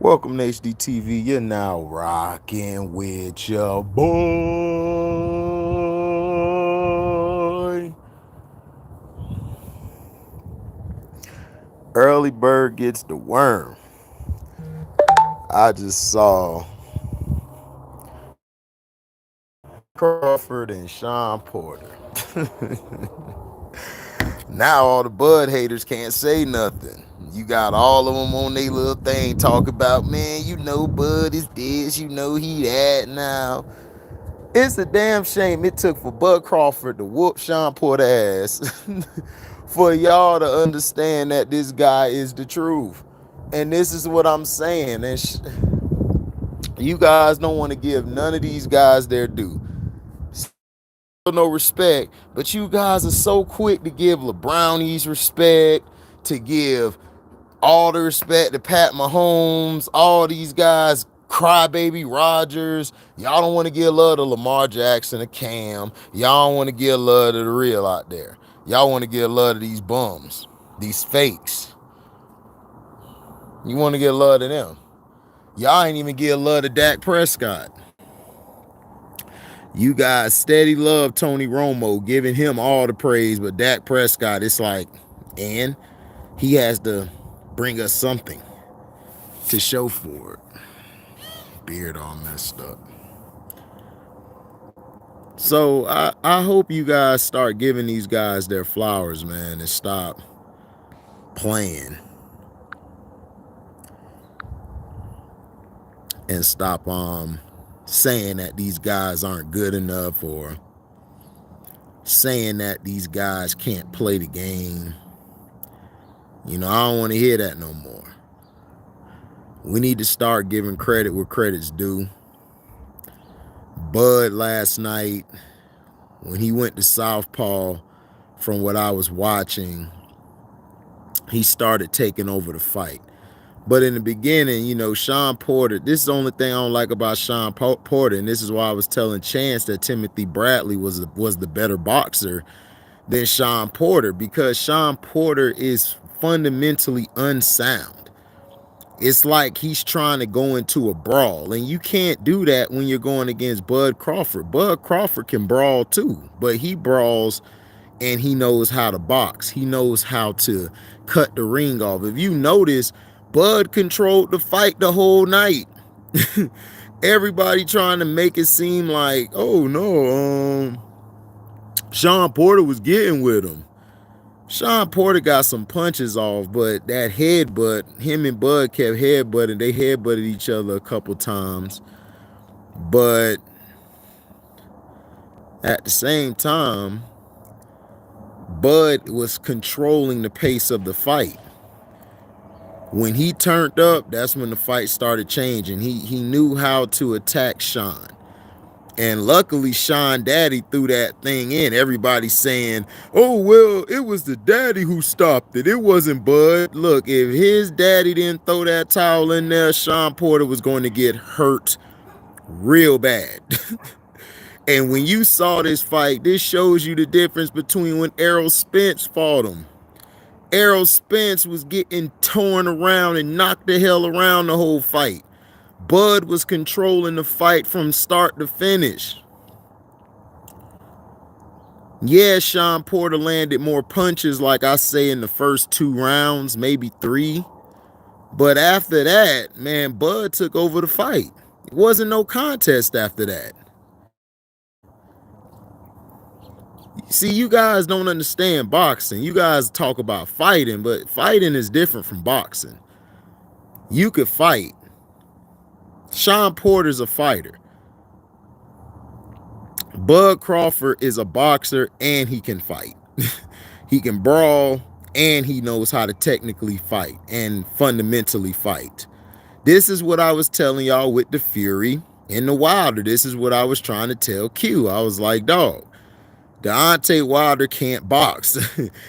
Welcome to HDTV. You're now rocking with your boy. Early bird gets the worm. I just saw Crawford and Sean Porter. Now all the Bud haters can't say nothing. You got all of them on their little thing talk about, man, you know Bud is this, you know he that now. It's a damn shame it took for Bud Crawford to whoop Sean Porter ass for y'all to understand that this guy is the truth. And this is what I'm saying. You guys don't want to give none of these guys their due. No respect, but you guys are so quick to give LeBrownies respect, to give all the respect to Pat Mahomes, all these guys, Crybaby Rodgers. Y'all don't want to give love to Lamar Jackson or Cam. Y'all don't want to give love to the real out there. Y'all want to give love to these bums, these fakes. You want to give love to them. Y'all ain't even give love to Dak Prescott. You guys steady love Tony Romo, giving him all the praise, but Dak Prescott, it's like, and he has to bring us something to show for it. Beard all messed up. So I hope you guys start giving these guys their flowers, man, and stop playing and stop saying that these guys aren't good enough or saying that these guys can't play the game. You know, I don't want to hear that no more. We need to start giving credit where credit's due. Bud last night, when he went to Southpaw, from what I was watching, he started taking over the fight. But in the beginning, you know, Sean Porter, this is the only thing I don't like about Sean Porter, and this is why I was telling Chance that Timothy Bradley was the better boxer than Sean Porter, because Sean Porter is fundamentally unsound. It's like he's trying to go into a brawl, and you can't do that when you're going against Bud Crawford. Bud Crawford can brawl too, but he brawls and he knows how to box. He knows how to cut the ring off. If you notice, Bud controlled the fight the whole night. Everybody trying to make it seem like, oh no, Sean Porter was getting with him. Sean Porter got some punches off, but that headbutt, him and Bud kept headbutting. They headbutted each other a couple times. But at the same time, Bud was controlling the pace of the fight. When he turned up, that's when the fight started changing. He knew how to attack Sean. And luckily, Sean Daddy threw that thing in. Everybody's saying, oh, well, it was the daddy who stopped it. It wasn't Bud. Look, if his daddy didn't throw that towel in there, Sean Porter was going to get hurt real bad. And when you saw this fight, this shows you the difference between when Errol Spence fought him. Errol Spence was getting torn around and knocked the hell around the whole fight. Bud was controlling the fight from start to finish. Yeah, Sean Porter landed more punches, like I say, in the first 2 rounds, maybe 3. But after that, man, Bud took over the fight. It wasn't no contest after that. See, you guys don't understand boxing. You guys talk about fighting, but fighting is different from boxing. You could fight. Sean Porter's a fighter. Bud Crawford is a boxer and he can fight. He can brawl and he knows how to technically fight and fundamentally fight. This is what I was telling y'all with the Fury and the Wilder. This is what I was trying to tell Q. I was like, dog, Deontay Wilder can't box.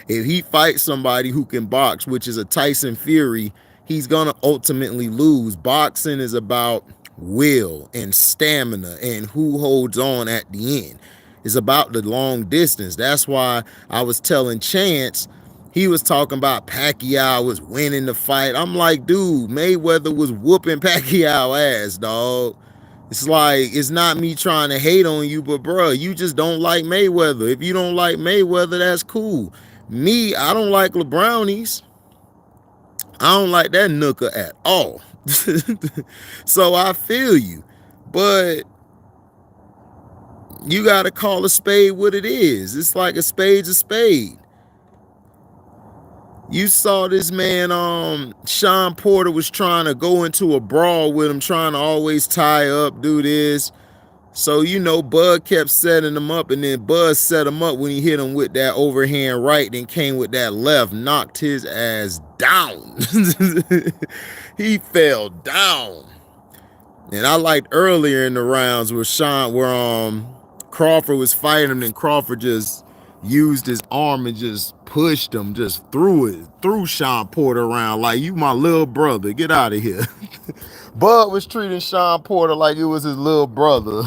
If he fights somebody who can box, which is a Tyson Fury, he's going to ultimately lose. Boxing is about will and stamina and who holds on at the end. It's about the long distance. That's why I was telling Chance, He was talking about Pacquiao was winning the fight. I'm like, dude, Mayweather was whooping Pacquiao ass, dog. It's like, it's not me trying to hate on you, but bro, you just don't like Mayweather. If you don't like Mayweather, that's cool. Me, I don't like LeBrownies. I don't like that nooker at all. So I feel you. But you got to call a spade what it is. It's like a spade's a spade. You saw this man, Sean Porter was trying to go into a brawl with him, trying to always tie up, do this. So, you know, Bud kept setting him up, and then Bud set him up when he hit him with that overhand right, then came with that left, knocked his ass down. He fell down. And I liked earlier in the rounds where Crawford was fighting him, and Crawford just used his arm and just pushed him, just threw Sean Porter around like, you my little brother, get out of here. Bud was treating Sean Porter like it was his little brother.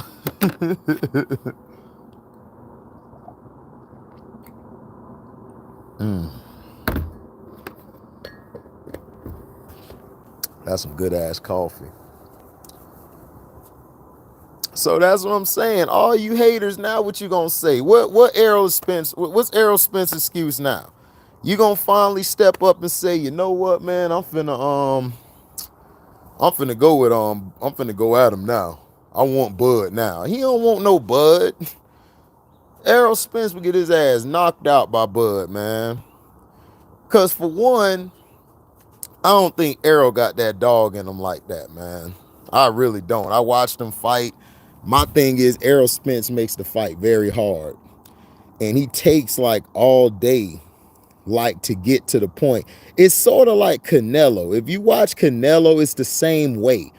That's some good ass coffee. So that's what I'm saying. All you haters now, what you gonna say? What's Errol Spence's excuse now? You gonna finally step up and say, you know what, man, I'm finna go at him now. I want Bud now. He don't want no Bud. Errol Spence would get his ass knocked out by Bud, man. Cause for one, I don't think Errol got that dog in him like that, man. I really don't. I watched him fight. My thing is Errol Spence makes the fight very hard. And he takes like all day like to get to the point. It's sort of like Canelo. If you watch Canelo, it's the same way.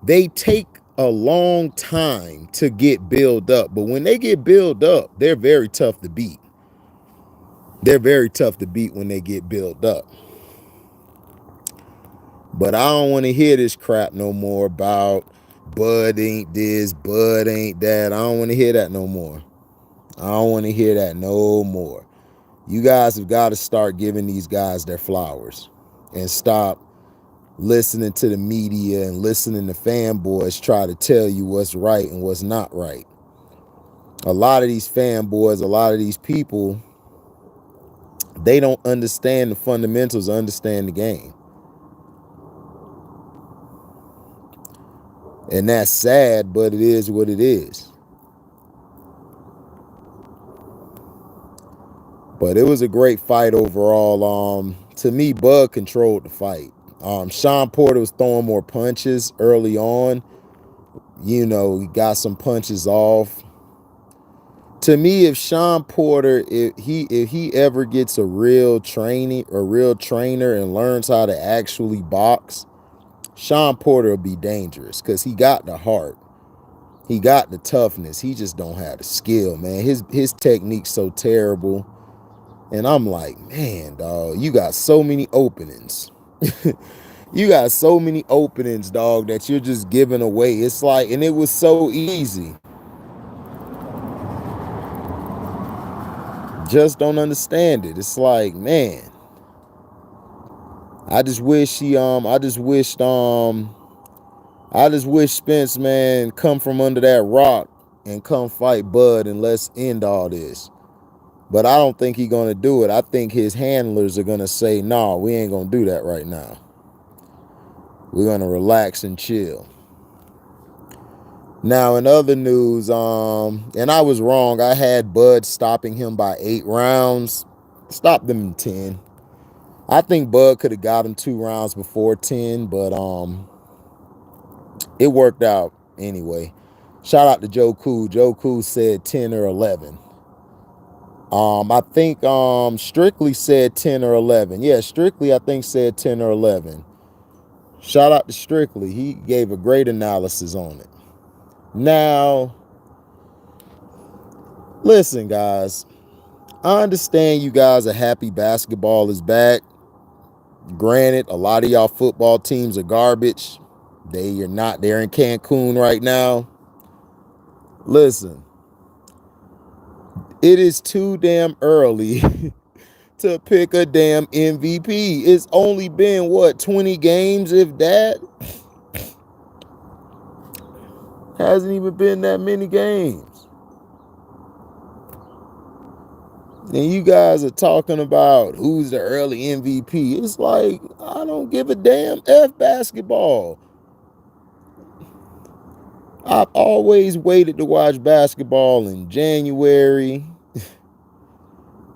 They take a long time to get built up. But when they get built up, they're very tough to beat. They're very tough to beat when they get built up. But I don't want to hear this crap no more about Bud ain't this, Bud ain't that. I don't want to hear that no more. I don't want to hear that no more. You guys have got to start giving these guys their flowers and stop listening to the media and listening to fanboys try to tell you what's right and what's not right. A lot of these fanboys, a lot of these people, they don't understand the fundamentals, understand the game. And that's sad, but it is what it is. But it was a great fight overall. To me, Bud controlled the fight. Sean Porter was throwing more punches early on. You know, he got some punches off. To me, if Sean Porter, if he ever gets a real trainer and learns how to actually box, Sean Porter will be dangerous because he got the heart. He got the toughness. He just don't have the skill, man. His technique's so terrible. And I'm like, man, dog, you got so many openings. You got so many openings, dog, that you're just giving away. It's like, and it was so easy. Just don't understand it. It's like, man, I just wish Spence, man, come from under that rock and come fight Bud and let's end all this. But I don't think he's going to do it. I think his handlers are going to say, no, we ain't going to do that right now. We're going to relax and chill. Now, in other news, and I was wrong. I had Bud stopping him by 8 rounds. Stopped him in 10. I think Bud could have got him 2 rounds before 10, but it worked out anyway. Shout out to Joe Cool. Joe Cool said 10 or 11. I think Strictly said 10 or 11. Yeah, Strictly, I think, said 10 or 11. Shout out to Strictly. He gave a great analysis on it. Now, listen, guys. I understand you guys are happy basketball is back. Granted, a lot of y'all football teams are garbage. They are not. They're in Cancun right now. Listen, it is too damn early to pick a damn MVP. It's only been, what, 20 games, if that? Hasn't even been that many games. And you guys are talking about who's the early MVP. It's like, I don't give a damn. F basketball. I've always waited to watch basketball in January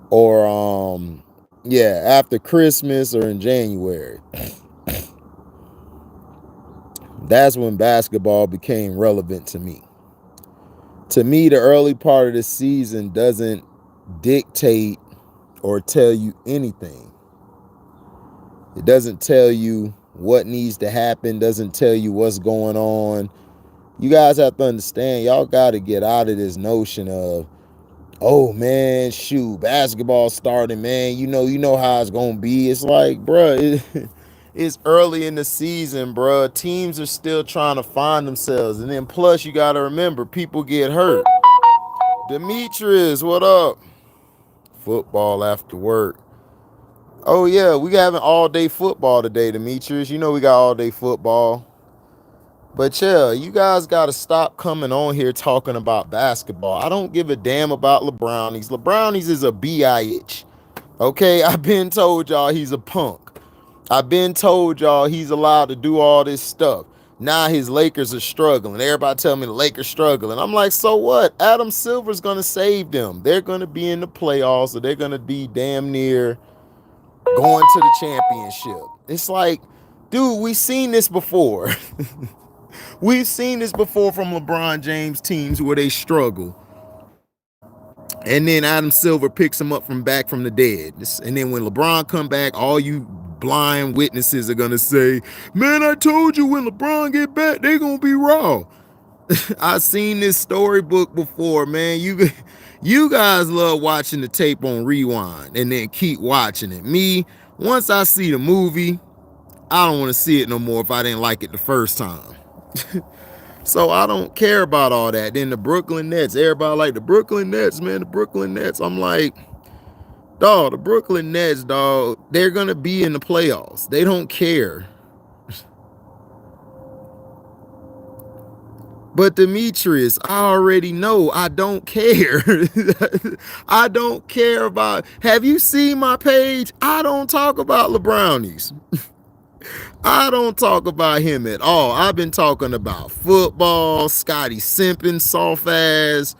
or yeah, after Christmas or in January. That's when basketball became relevant to me. To me, the early part of the season doesn't dictate or tell you anything. It doesn't tell you what needs to happen, doesn't tell you what's going on. You guys have to understand, y'all got to get out of this notion of, oh man, shoot, basketball starting, man. You know how it's gonna be. It's like, bruh, it's early in the season, bruh. Teams are still trying to find themselves, and then plus you gotta remember, people get hurt. Demetrius, what up? Football after work. Oh yeah, we having all day football today, Demetrius. You know we got all day football. But yeah, you guys got to stop coming on here talking about basketball. I don't give a damn about LeBrownies. LeBrownies is a bitch. Okay, I've been told y'all he's a punk. I've been told y'all he's allowed to do all this stuff. Now his Lakers are struggling. Everybody tell me the Lakers struggling. I'm like, so what? Adam Silver's going to save them. They're going to be in the playoffs, or they're going to be damn near going to the championship. It's like, dude, we've seen this before. We've seen this before from LeBron James teams where they struggle. And then Adam Silver picks him up from the dead. And then when LeBron come back, all you blind witnesses are going to say, man, I told you when LeBron get back, they going to be raw. I've seen this storybook before, man. You guys love watching the tape on rewind and then keep watching it. Me, once I see the movie, I don't want to see it no more if I didn't like it the first time. So I don't care about all that. Then the Brooklyn Nets, everybody like the Brooklyn Nets, man, the Brooklyn Nets. I'm like, dog, the Brooklyn Nets, dog, they're going to be in the playoffs. They don't care. But Demetrius, I already know I don't care. I don't care about, have you seen my page? I don't talk about LeBrownies. I don't talk about him at all. I've been talking about football, Scotty Simpson, soft ass.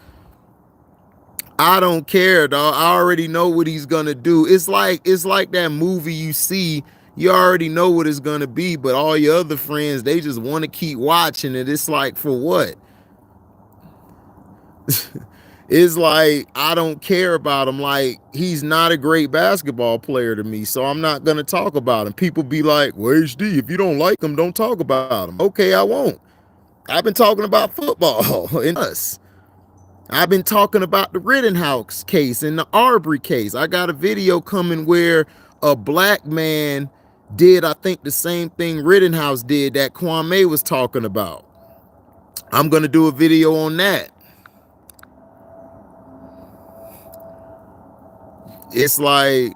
I don't care, dog. I already know what he's gonna do. It's like that movie you see. You already know what it's gonna be, but all your other friends, they just want to keep watching it. It's like, for what? It's like, I don't care about him. Like, he's not a great basketball player to me, so I'm not going to talk about him. People be like, well, HD, if you don't like him, don't talk about him. Okay, I won't. I've been talking about football and us. I've been talking about the Rittenhouse case and the Arbery case. I got a video coming where a black man did, I think, the same thing Rittenhouse did that Kwame was talking about. I'm going to do a video on that. It's like,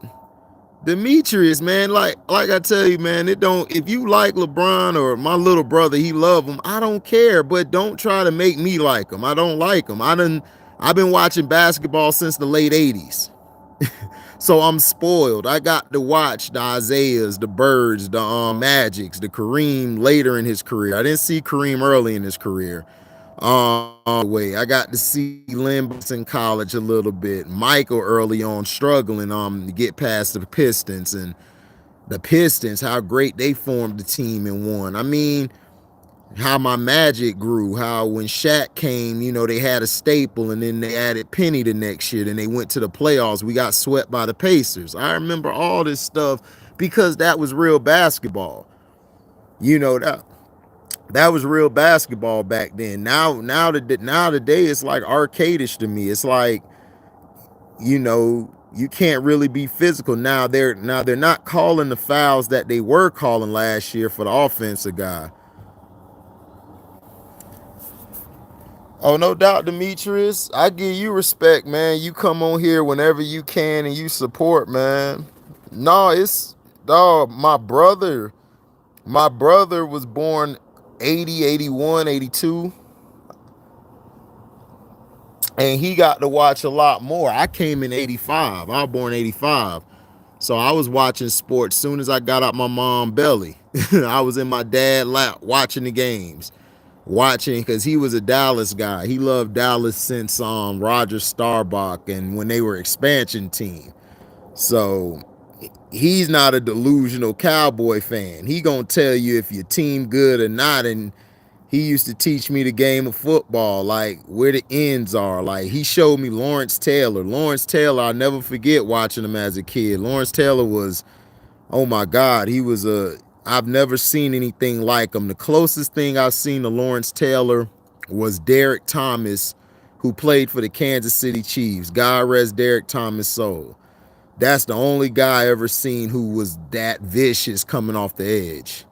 Demetrius, man, like I tell you, man, it don't, if you like LeBron or my little brother, he love him, I don't care, but don't try to make me like him. I don't like him. I've been watching basketball since the late 80s. So I'm spoiled. I got to watch the Isaiahs, the Birds, the Magics, the Kareem later in his career. I didn't see Kareem early in his career. I got to see Lynn in college a little bit. Michael early on struggling to get past the Pistons, and the Pistons, how great they formed the team and won. I mean, how my Magic grew, how when Shaq came, you know, they had a staple, and then they added Penny the next year, then they went to the playoffs. We got swept by the Pacers. I remember all this stuff because that was real basketball. You know, that was real basketball back then. Now today it's like arcadish to me. It's like, you know, you can't really be physical. Now they're not calling the fouls that they were calling last year for the offensive guy. Oh, no doubt, Demetrius. I give you respect, man. You come on here whenever you can and you support, man. No, it's dog. My brother was born 80, 81, 82, and he got to watch a lot more. I came in 85. I was born 85. So I was watching sports soon as I got out my mom's belly. I was in my dad's lap watching the games. Watching because he was a Dallas guy. He loved Dallas since Roger Staubach and when they were expansion team. So he's not a delusional Cowboy fan. He gonna tell you if your team good or not. And he used to teach me the game of football, like where the ends are. Like he showed me Lawrence Taylor. Lawrence Taylor, I'll never forget watching him as a kid. Lawrence Taylor was, oh my God, I've never seen anything like him. The closest thing I've seen to Lawrence Taylor was Derek Thomas, who played for the Kansas City Chiefs. God rest Derek Thomas' soul. That's the only guy I ever seen who was that vicious coming off the edge.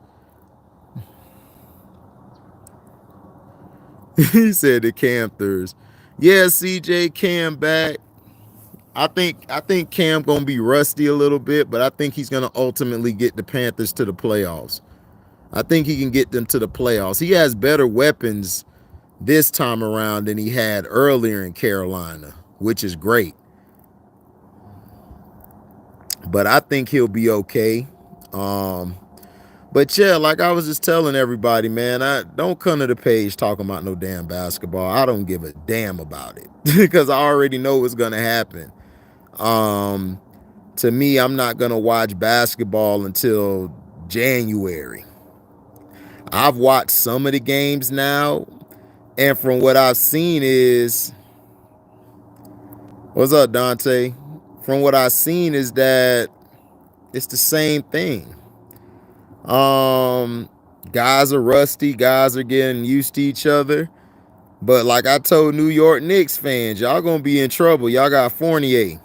He said the Panthers. Yeah, CJ Cam back. I think Cam gonna be rusty a little bit, but I think he's gonna ultimately get the Panthers to the playoffs. I think he can get them to the playoffs. He has better weapons this time around than he had earlier in Carolina, which is great. But I think he'll be okay. But yeah, like I was just telling everybody, man, I don't come to the page talking about no damn basketball. I don't give a damn about it because I already know what's gonna happen. To me, I'm not gonna watch basketball until January. I've watched some of the games now, and from what I've seen is, what's up, Dante? From what I've seen is that it's the same thing. Guys are rusty, guys are getting used to each other. But like I told New York Knicks fans, y'all gonna be in trouble. Y'all got Fournier.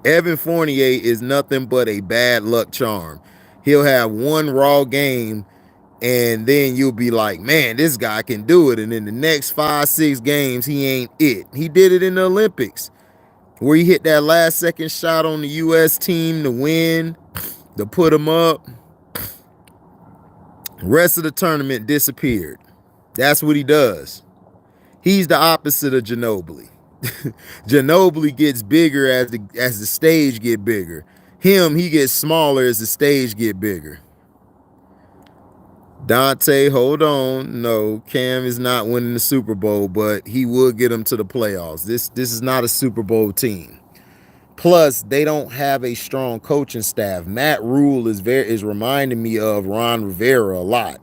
Evan Fournier is nothing but a bad luck charm. He'll have one raw game, and then you'll be like, man, this guy can do it. And in the next 5, 6 games, he ain't it. He did it in the Olympics, where he hit that last second shot on the U.S. team to win, to put him up. Rest of the tournament disappeared. That's what he does. He's the opposite of Ginobili. Ginobili gets bigger as the stage get bigger. He gets smaller as the stage get bigger. Dante, hold on. No, Cam is not winning the Super Bowl, but he will get them to the playoffs. This is not a Super Bowl team. Plus, they don't have a strong coaching staff. Matt Rule is reminding me of Ron Rivera a lot.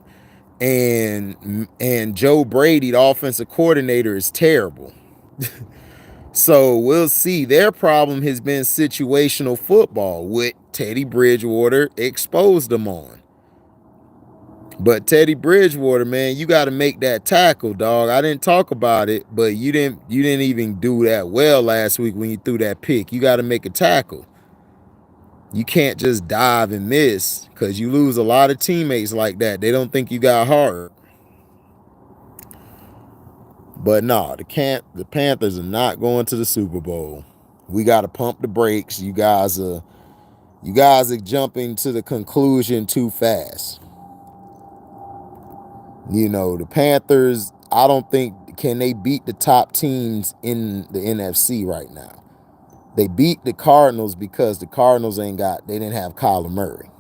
And Joe Brady, the offensive coordinator, is terrible. So we'll see. Their problem has been situational football, with Teddy Bridgewater exposed them on. But Teddy Bridgewater, man, you got to make that tackle, dog. I didn't talk about it, but you didn't even do that well last week when you threw that pick. You got to make a tackle. You can't just dive and miss, because you lose a lot of teammates like that. They don't think you got heart. But no, the Panthers are not going to the Super Bowl. We got to pump the brakes. You guys are jumping to the conclusion too fast. You know, the Panthers, I don't think, can they beat the top teams in the NFC right now? They beat the Cardinals because the Cardinals they didn't have Kyler Murray.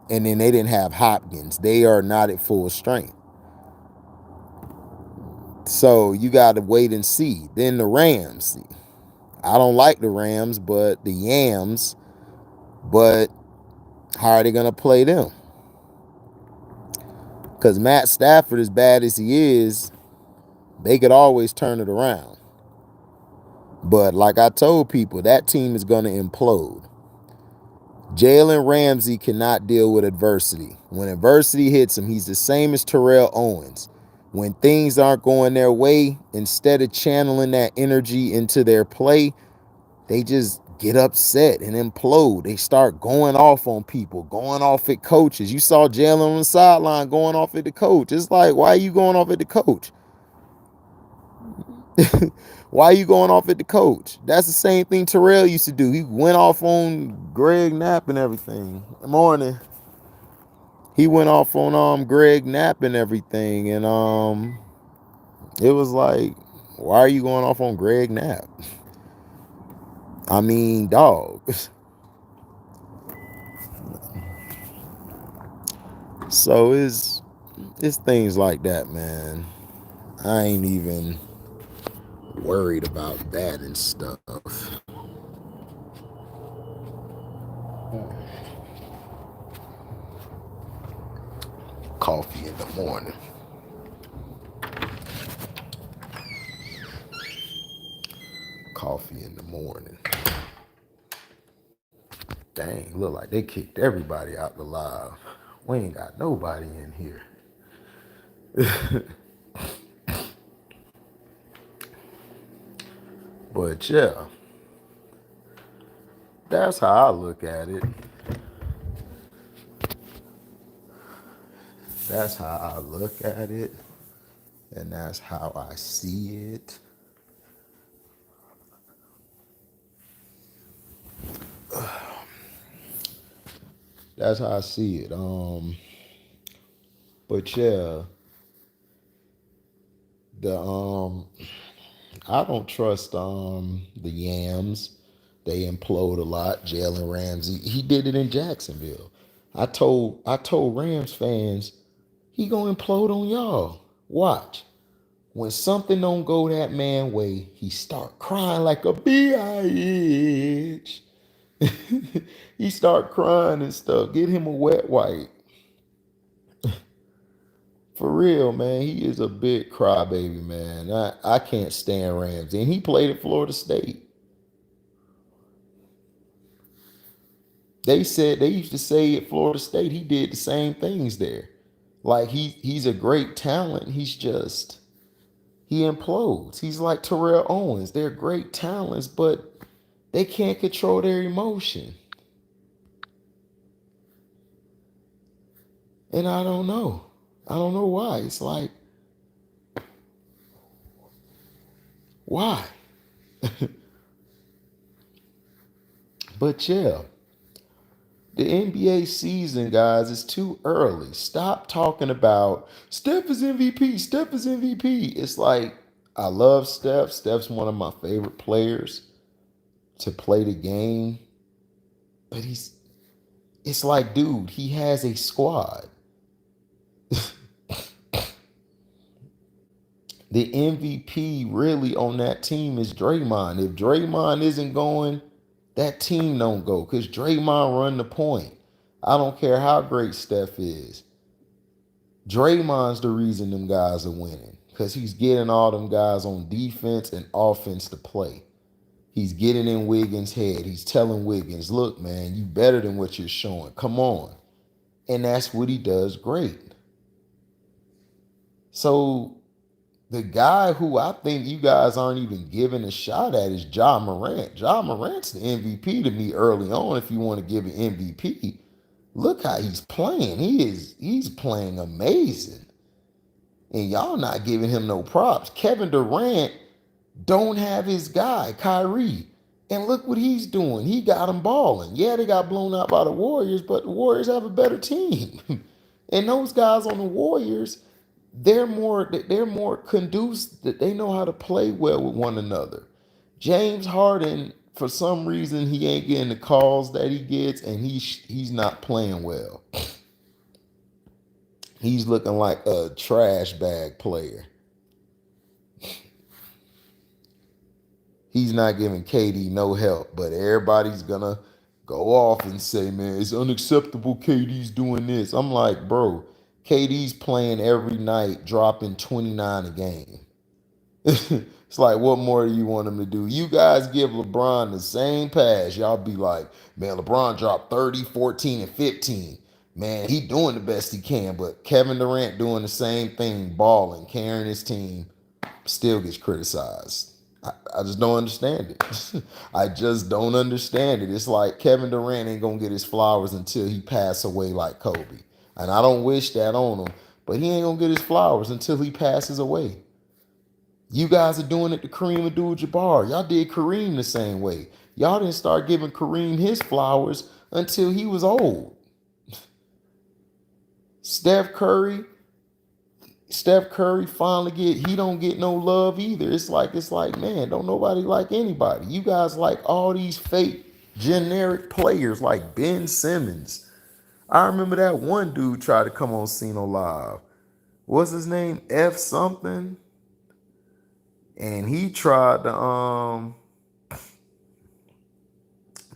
And then they didn't have Hopkins. They are not at full strength. So you got to wait and see. Then the Rams. I don't like the Rams, but the Yams. But how are they going to play them? Because Matt Stafford, as bad as he is, they could always turn it around. But like I told people, that team is going to implode. Jalen Ramsey cannot deal with adversity. When adversity hits him, he's the same as Terrell Owens. When things aren't going their way, instead of channeling that energy into their play, they just get upset and implode. They start going off on people, going off at coaches. You saw Jalen on the sideline going off at the coach. It's like, why are you going off at the coach? Why are you going off at the coach? That's the same thing Terrell used to do. He went off on Greg Knapp and everything. Morning. He went off on Greg Knapp and everything, and it was like, why are you going off on Greg Knapp? I mean, dog. So it's things like that, man. I ain't even worried about that and stuff. Coffee in the morning. Coffee in the morning. Dang, look like they kicked everybody out the live. We ain't got nobody in here. But yeah, that's how I look at it. That's how I look at it. And that's how I see it. That's how I see it. But yeah, I don't trust the Yams. They implode a lot. Jalen Ramsey, he did it in Jacksonville. I told Rams fans, he gonna implode on y'all. Watch. When something don't go that man way, he start crying like a bitch. He start crying and stuff. Get him a wet wipe. For real, man. He is a big crybaby, man. I can't stand Ramsey. And he played at Florida State. They used to say at Florida State he did the same things there. Like he's a great talent. He implodes. He's like Terrell Owens. They're great talents, but they can't control their emotion. And I don't know. I don't know why. It's like, why? But yeah, the NBA season, guys, is too early. Stop talking about Steph is MVP. Steph is MVP. It's like, I love Steph. Steph's one of my favorite players to play the game. But it's like, dude, he has a squad. The MVP really on that team is Draymond. If Draymond isn't going, that team don't go because Draymond run the point. I don't care how great Steph is. Draymond's the reason them guys are winning because he's getting all them guys on defense and offense to play. He's getting in Wiggins' head. He's telling Wiggins, look, man, you better than what you're showing. Come on. And that's what he does great. So the guy who I think you guys aren't even giving a shot at is Ja Morant. Ja Morant's the MVP to me early on if you want to give an MVP. Look how he's playing. He's playing amazing. And y'all not giving him no props. Kevin Durant don't have his guy, Kyrie. And look what he's doing. He got him balling. Yeah, they got blown out by the Warriors, but the Warriors have a better team. And those guys on the Warriors, they're more conducive, that they know how to play well with one another. James Harden, for some reason, he ain't getting the calls that he gets, and he's not playing well. He's looking like a trash bag player. He's not giving KD no help, but everybody's gonna go off and say, man, it's unacceptable KD's doing this. I'm like, bro, KD's playing every night, dropping 29 a game. It's like, what more do you want him to do? You guys give LeBron the same pass. Y'all be like, man, LeBron dropped 30, 14, and 15. Man, he doing the best he can, but Kevin Durant doing the same thing, balling, carrying his team, still gets criticized. I just don't understand it. I just don't understand it. It's like Kevin Durant ain't going to get his flowers until he pass away like Kobe. And I don't wish that on him, but he ain't going to get his flowers until he passes away. You guys are doing it to Kareem Abdul-Jabbar. Y'all did Kareem the same way. Y'all didn't start giving Kareem his flowers until he was old. Steph Curry finally he don't get no love either. It's like, man, don't nobody like anybody. You guys like all these fake generic players like Ben Simmons. I remember that one dude tried to come on Cino Live. What's his name? F something. And he tried to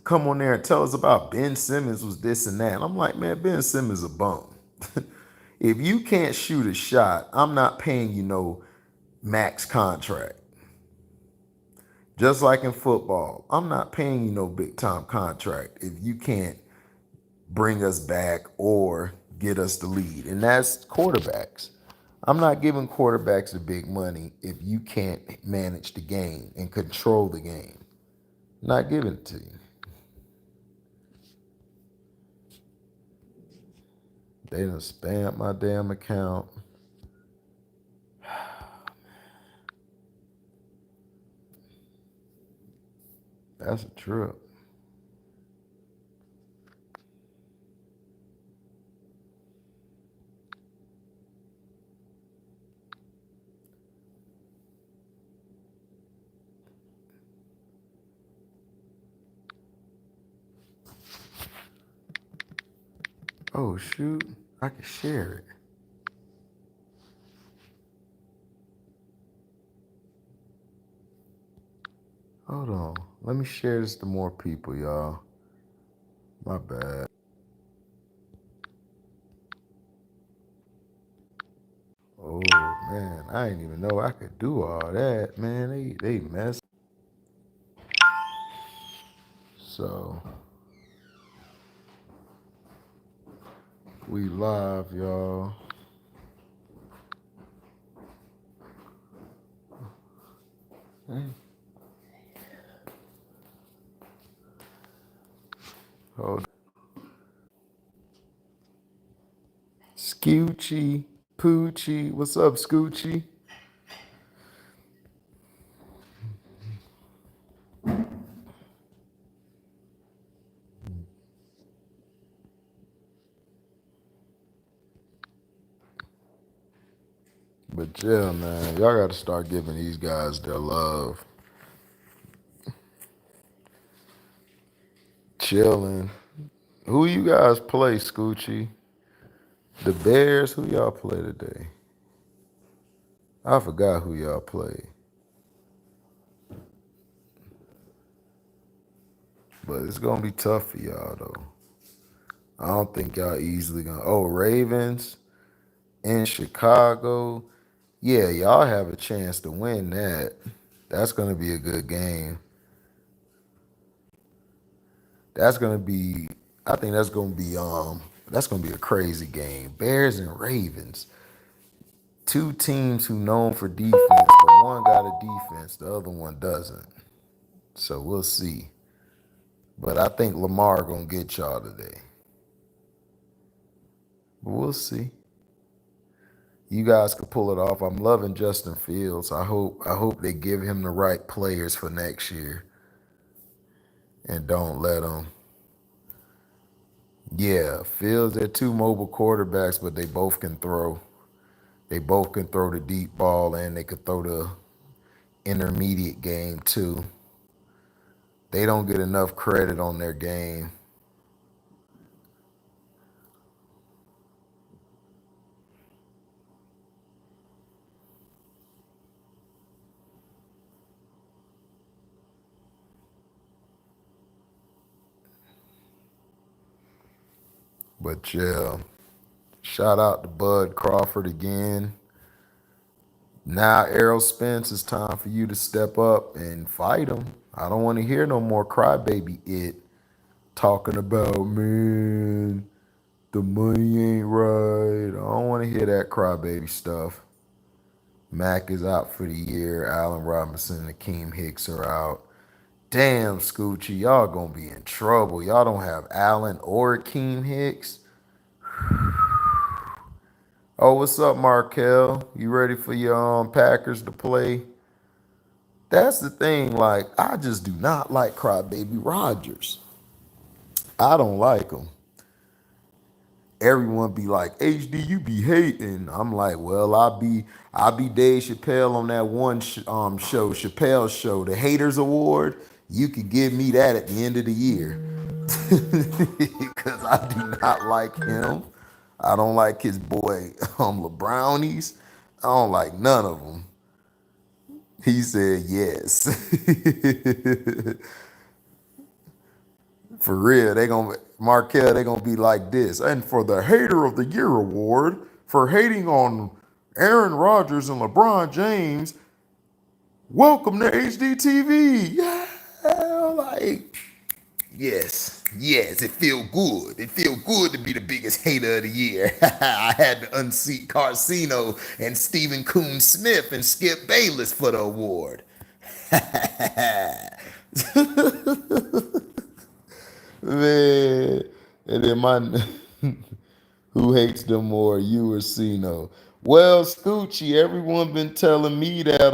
come on there and tell us about Ben Simmons was this and that. And I'm like, man, Ben Simmons a bum. If you can't shoot a shot, I'm not paying you no max contract. Just like in football, I'm not paying you no big time contract if you can't bring us back or get us the lead. And that's quarterbacks. I'm not giving quarterbacks the big money if you can't manage the game and control the game. I'm not giving it to you. They done spammed my damn account. That's a trip. Oh, shoot. I can share it. Hold on. Let me share this to more people, y'all. My bad. Oh, man. I didn't even know I could do all that, man. They messed. So, we live, y'all. Hold. Scoochie, Poochie. What's up, Scoochie? But yeah, man, y'all got to start giving these guys their love. Chilling. Who you guys play, Scoochie? The Bears? Who y'all play today? I forgot who y'all play. But it's going to be tough for y'all, though. I don't think y'all easily going to. Oh, Ravens in Chicago. Yeah, y'all have a chance to win that. That's going to be a good game. That's going to be, I think that's going to be a crazy game. Bears and Ravens. Two teams who known for defense, but one got a defense, the other one doesn't. So we'll see. But I think Lamar gonna get y'all today. But we'll see. You guys could pull it off. I'm loving Justin Fields. I hope they give him the right players for next year. And don't let him. Yeah, Fields, they're two mobile quarterbacks, but they both can throw. They both can throw the deep ball and they could throw the intermediate game too. They don't get enough credit on their game. But yeah, shout out to Bud Crawford again. Now, Errol Spence, it's time for you to step up and fight him. I don't want to hear no more crybaby talking about, man, the money ain't right. I don't want to hear that crybaby stuff. Mac is out for the year. Allen Robinson and Akeem Hicks are out. Damn, Scoochie, y'all gonna be in trouble. Y'all don't have Allen or Akeem Hicks. Oh, what's up, Markel? You ready for your Packers to play That's the thing. Like, I just do not like Crybaby Rogers. I don't like him. Everyone be like, HD, you be hating. I'm like, well, I be Dave Chappelle on that one show, Chappelle Show, the Haters Award. You could give me that at the end of the year. Because I do not like him. I don't like his boy LeBrownies. I don't like none of them. He said yes. For real, they gonna be like this. And for the Hater of the Year award for hating on Aaron Rodgers and LeBron James, welcome to HDTV. Yeah, like yes, it feel good. It feel good to be the biggest hater of the year. I had to unseat Carcino and Stephen Coon Smith and Skip Bayless for the award. Man, and then my who hates them more, you or Cino? Well, Scoochie, everyone been telling me that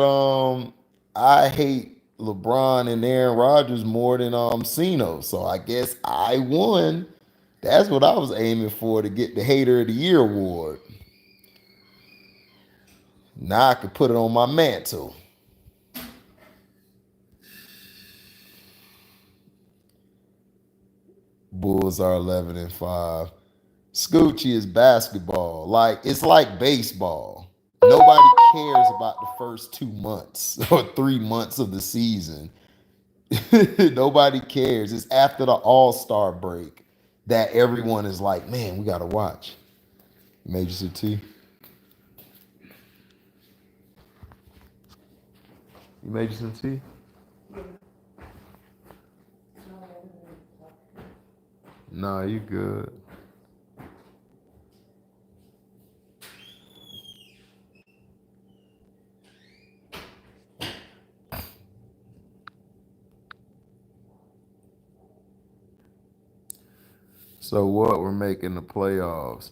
I hate LeBron and Aaron Rodgers more than Cino. So I guess I won. That's what I was aiming for, to get the Hater of the Year award. Now I could put it on my mantle. Bulls are 11-5. Scoochie is basketball. Like, it's like baseball. Nobody cares about the first 2 months or 3 months of the season. Nobody cares. It's after the All-Star break that everyone is like, man, we gotta watch. Major some tea. You made you some tea? Nah, you good. So what? We're making the playoffs.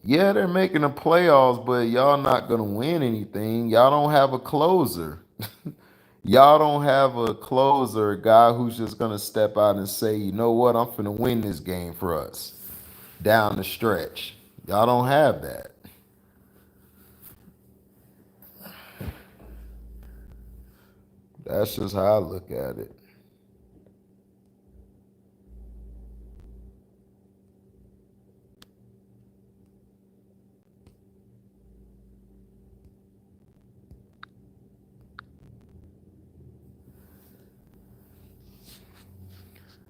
Yeah, they're making the playoffs, but y'all not gonna win anything. Y'all don't have a closer. Y'all don't have a closer, a guy who's just gonna step out and say, you know what, I'm finna win this game for us down the stretch. Y'all don't have that. That's just how I look at it.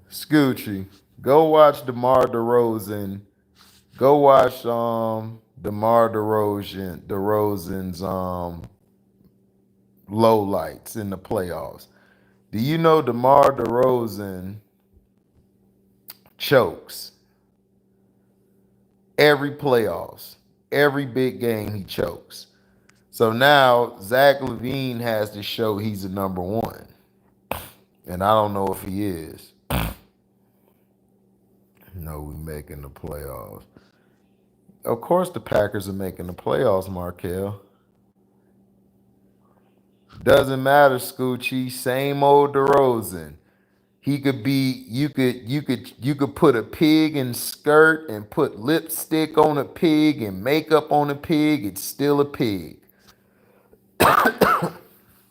Scoochie, go watch Go watch DeRozan's low lights in the playoffs. Do you know DeMar DeRozan chokes every playoffs, every big game he chokes. So now Zach LaVine has to show he's the number one, and I don't know if he is. No, we making the playoffs. Of course, the Packers are making the playoffs, Markel. Doesn't matter, Scoochie. Same old DeRozan. He could be. You could put a pig in skirt and put lipstick on a pig and makeup on a pig. It's still a pig.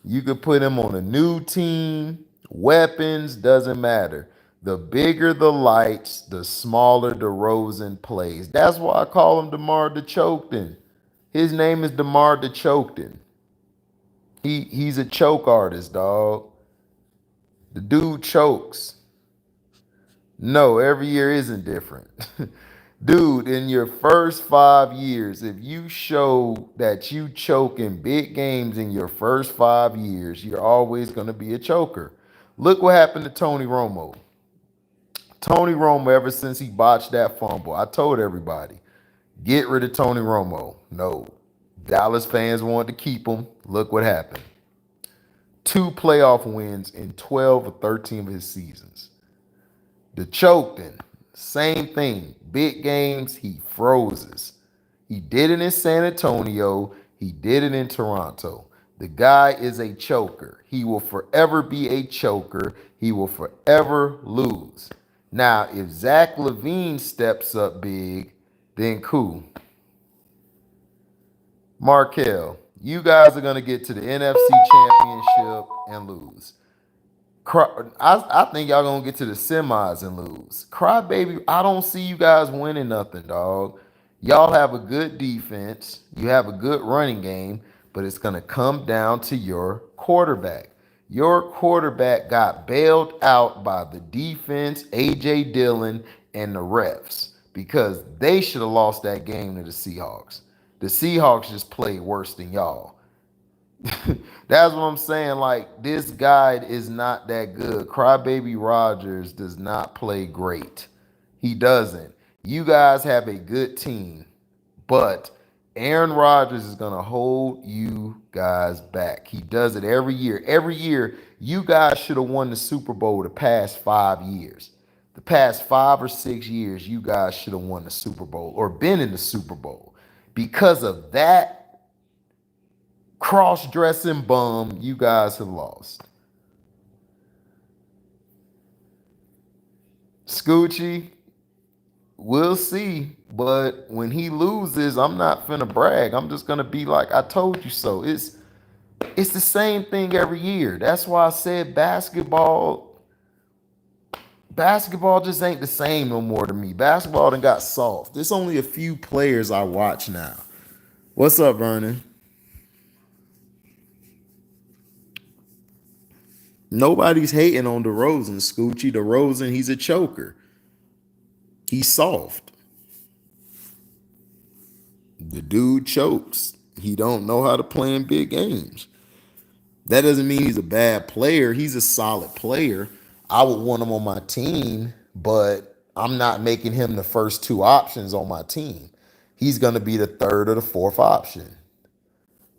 You could put him on a new team. Weapons doesn't matter. The bigger the lights, the smaller DeRozan plays. That's why I call him DeMar DeChoked. His name is DeMar DeChoked. He's a choke artist, dog. The dude chokes. No, every year isn't different. Dude, in your first 5 years, if you show that you choke in big games in your first 5 years, you're always going to be a choker. Look what happened to Tony Romo. Tony Romo, ever since he botched that fumble, I told everybody, get rid of Tony Romo. No. Dallas fans wanted to keep him. Look what happened. 2 playoff wins in 12 or 13 of his seasons. The Choked, same thing. Big games, he frozes. He did it in San Antonio. He did it in Toronto. The guy is a choker. He will forever be a choker. He will forever lose. Now, if Zach LaVine steps up big, then cool. Markel, you guys are going to get to the NFC Championship and lose. I think y'all going to get to the semis and lose. Crybaby, I don't see you guys winning nothing, dog. Y'all have a good defense. You have a good running game, but it's going to come down to your quarterback. Your quarterback got bailed out by the defense, A.J. Dillon, and the refs because they should have lost that game to the Seahawks. The Seahawks just played worse than y'all. That's what I'm saying. Like, this guy is not that good. Crybaby Rodgers does not play great. He doesn't. You guys have a good team, but Aaron Rodgers is going to hold you guys back. He does it every year. Every year, you guys should have won the Super Bowl the past 5 years. The past 5 or 6 years, you guys should have won the Super Bowl or been in the Super Bowl. Because of that cross-dressing bum, you guys have lost. Scoochie, we'll see. But when he loses, I'm not finna brag. I'm just gonna be like, I told you so. It's the same thing every year. That's why I said basketball just ain't the same no more to me. Basketball done got soft. There's only a few players I watch now. What's up, Vernon? Nobody's hating on DeRozan, Scoochie. DeRozan, he's a choker. He's soft. The dude chokes. He don't know how to play in big games. That doesn't mean he's a bad player. He's a solid player. I would want him on my team, but I'm not making him the first 2 options on my team. He's going to be the 3rd or the 4th option.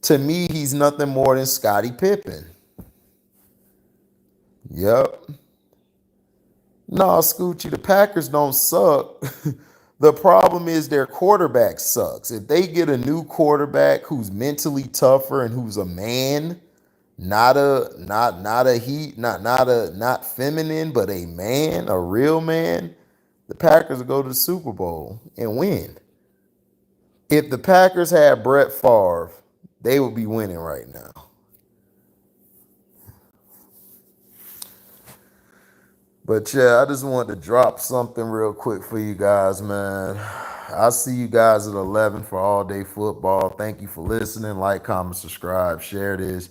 To me, he's nothing more than Scottie Pippen. Yep. Nah, Scoochie, the Packers don't suck. The problem is their quarterback sucks. If they get a new quarterback who's mentally tougher and who's a man, not feminine, but a man, a real man, the Packers will go to the Super Bowl and win. If the Packers had Brett Favre, they would be winning right now. But yeah, I just wanted to drop something real quick for you guys, man. I'll see you guys at 11 for All Day Football. Thank you for listening. Like, comment, subscribe, share this.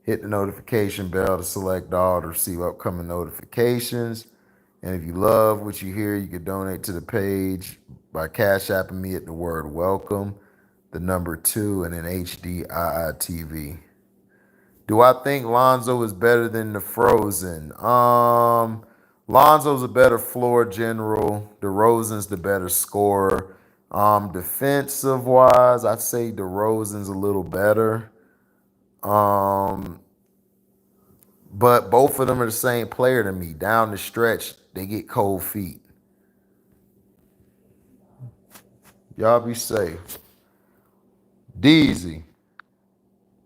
Hit the notification bell to select all to receive upcoming notifications. And if you love what you hear, you can donate to the page by Cash Apping me at the word welcome, the number 2, and then HDIITV. Do I think Lonzo is better than the Frozen? Lonzo's a better floor general. DeRozan's the better scorer. Defensive wise, I'd say DeRozan's a little better. But both of them are the same player to me. Down the stretch, they get cold feet. Y'all be safe. Deezy.